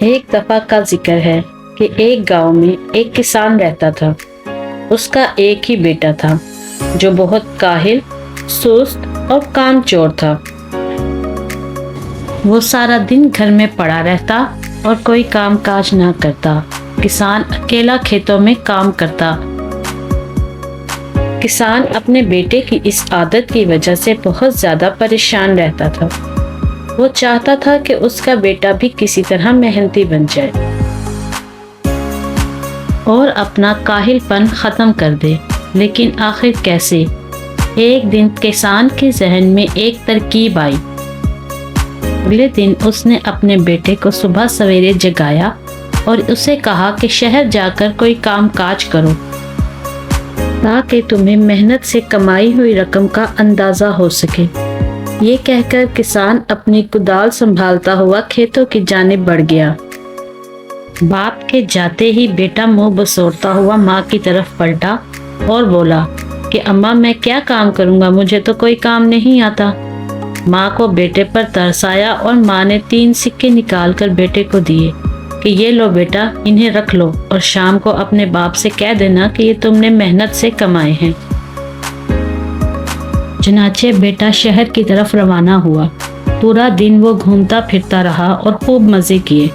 ایک دفعہ کا ذکر ہے کہ ایک گاؤں میں ایک کسان رہتا تھا۔ اس کا ایک ہی بیٹا تھا جو بہت کاہل، سست اور کام چور تھا۔ وہ سارا دن گھر میں پڑا رہتا اور کوئی کام کاج نہ کرتا۔ کسان اکیلا کھیتوں میں کام کرتا۔ کسان اپنے بیٹے کی اس عادت کی وجہ سے بہت زیادہ پریشان رہتا تھا۔ وہ چاہتا تھا کہ اس کا بیٹا بھی کسی طرح محنتی بن جائے اور اپنا کاہل پن ختم کر دے، لیکن آخر کیسے؟ ایک دن کسان کے ذہن میں ایک ترکیب آئی۔ اگلے دن اس نے اپنے بیٹے کو صبح سویرے جگایا اور اسے کہا کہ شہر جا کر کوئی کام کاج کرو تاکہ تمہیں محنت سے کمائی ہوئی رقم کا اندازہ ہو سکے۔ یہ کہہ کر کسان اپنی کدال سنبھالتا ہوا کھیتوں کی جانب بڑھ گیا۔ باپ کے جاتے ہی بیٹا منہ بسوڑتا ہوا ماں کی طرف پلٹا اور بولا کہ اماں میں کیا کام کروں گا، مجھے تو کوئی کام نہیں آتا۔ ماں کو بیٹے پر ترس آیا اور ماں نے 3 سکے نکال کر بیٹے کو دیے کہ یہ لو بیٹا، انہیں رکھ لو اور شام کو اپنے باپ سے کہہ دینا کہ یہ تم نے محنت سے کمائے ہیں۔ چنانچہ بیٹا شہر کی طرف روانہ ہوا۔ پورا دن وہ گھومتا پھرتا رہا اور خوب مزے کیے۔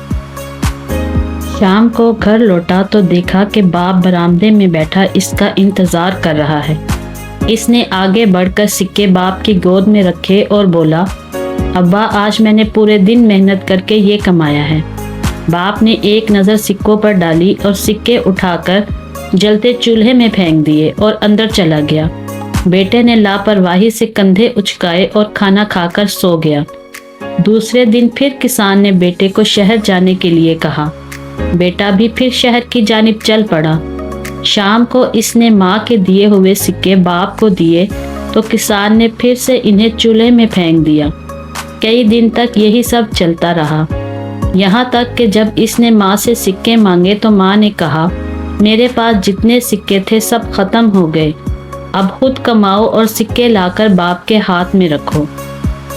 شام کو گھر لوٹا تو دیکھا کہ باپ برآمدے میں بیٹھا اس کا انتظار کر رہا ہے۔ اس نے آگے بڑھ کر سکے باپ کی گود میں رکھے اور بولا، ابا آج میں نے پورے دن محنت کر کے یہ کمایا ہے۔ باپ نے ایک نظر سکوں پر ڈالی اور سکے اٹھا کر جلتے چولہے میں پھینک دیے اور اندر چلا گیا۔ بیٹے نے لاپرواہی سے کندھے اچکائے اور کھانا کھا کر سو گیا۔ دوسرے دن پھر کسان نے بیٹے کو شہر جانے کے لیے کہا۔ بیٹا بھی پھر شہر کی جانب چل پڑا۔ شام کو اس نے ماں کے دیے ہوئے سکے باپ کو دیے تو کسان نے پھر سے انہیں چولہے میں پھینک دیا۔ کئی دن تک یہی سب چلتا رہا، یہاں تک کہ جب اس نے ماں سے سکے مانگے تو ماں نے کہا، میرے پاس جتنے سکے تھے سب ختم ہو گئے، اب خود کماؤ اور سکے لا کر باپ کے ہاتھ میں رکھو۔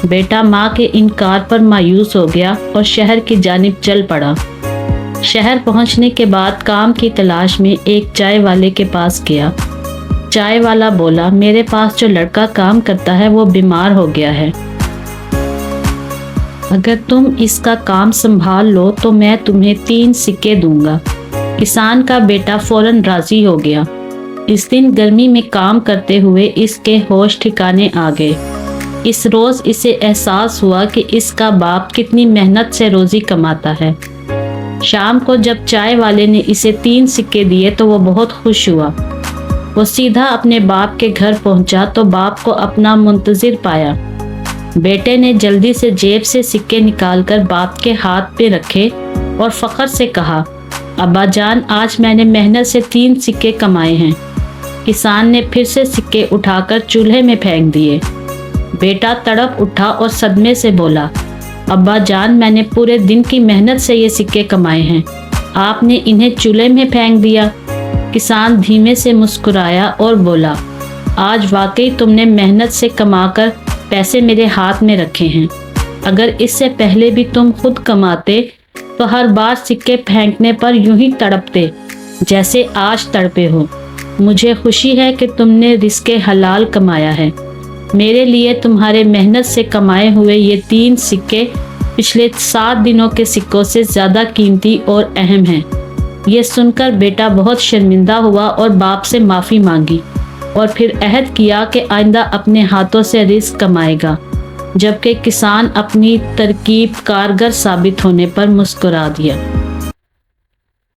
بیٹا ماں کے انکار پر مایوس ہو گیا اور شہر کی جانب چل پڑا۔ شہر پہنچنے کے بعد کام کی تلاش میں ایک چائے والے کے پاس گیا۔ چائے والا بولا، میرے پاس جو لڑکا کام کرتا ہے وہ بیمار ہو گیا ہے، اگر تم اس کا کام سنبھال لو تو میں تمہیں 3 سکے دوں گا۔ کسان کا بیٹا فوراً راضی ہو گیا۔ اس دن گرمی میں کام کرتے ہوئے اس کے ہوش ٹھکانے آ گئے۔ اس روز اسے احساس ہوا کہ اس کا باپ کتنی محنت سے روزی کماتا ہے۔ شام کو جب چائے والے نے اسے 3 سکے دیے تو وہ بہت خوش ہوا۔ وہ سیدھا اپنے باپ کے گھر پہنچا تو باپ کو اپنا منتظر پایا۔ بیٹے نے جلدی سے جیب سے سکے نکال کر باپ کے ہاتھ پہ رکھے اور فخر سے کہا، ابا جان آج میں نے محنت سے 3 سکے کمائے ہیں۔ کسان نے پھر سے سکے اٹھا کر چولہے میں پھینک دیے۔ بیٹا تڑپ اٹھا اور صدمے سے بولا، ابا جان میں نے پورے دن کی محنت سے یہ سکے کمائے ہیں، آپ نے انہیں چولہے میں پھینک دیا۔ کسان دھیمے سے مسکرایا اور بولا، آج واقعی تم نے محنت سے کما کر پیسے میرے ہاتھ میں رکھے ہیں، اگر اس سے پہلے بھی تم خود کماتے تو ہر بار سکے پھینکنے پر یوں ہی تڑپتے جیسے آج تڑپے ہو۔ مجھے خوشی ہے کہ تم نے رزق حلال کمایا ہے۔ میرے لیے تمہارے محنت سے کمائے ہوئے یہ 3 سکے پچھلے 7 دنوں کے سکوں سے زیادہ قیمتی اور اہم ہیں۔ یہ سن کر بیٹا بہت شرمندہ ہوا اور باپ سے معافی مانگی اور پھر عہد کیا کہ آئندہ اپنے ہاتھوں سے رزق کمائے گا، جبکہ کسان اپنی ترکیب کارگر ثابت ہونے پر مسکرا دیا۔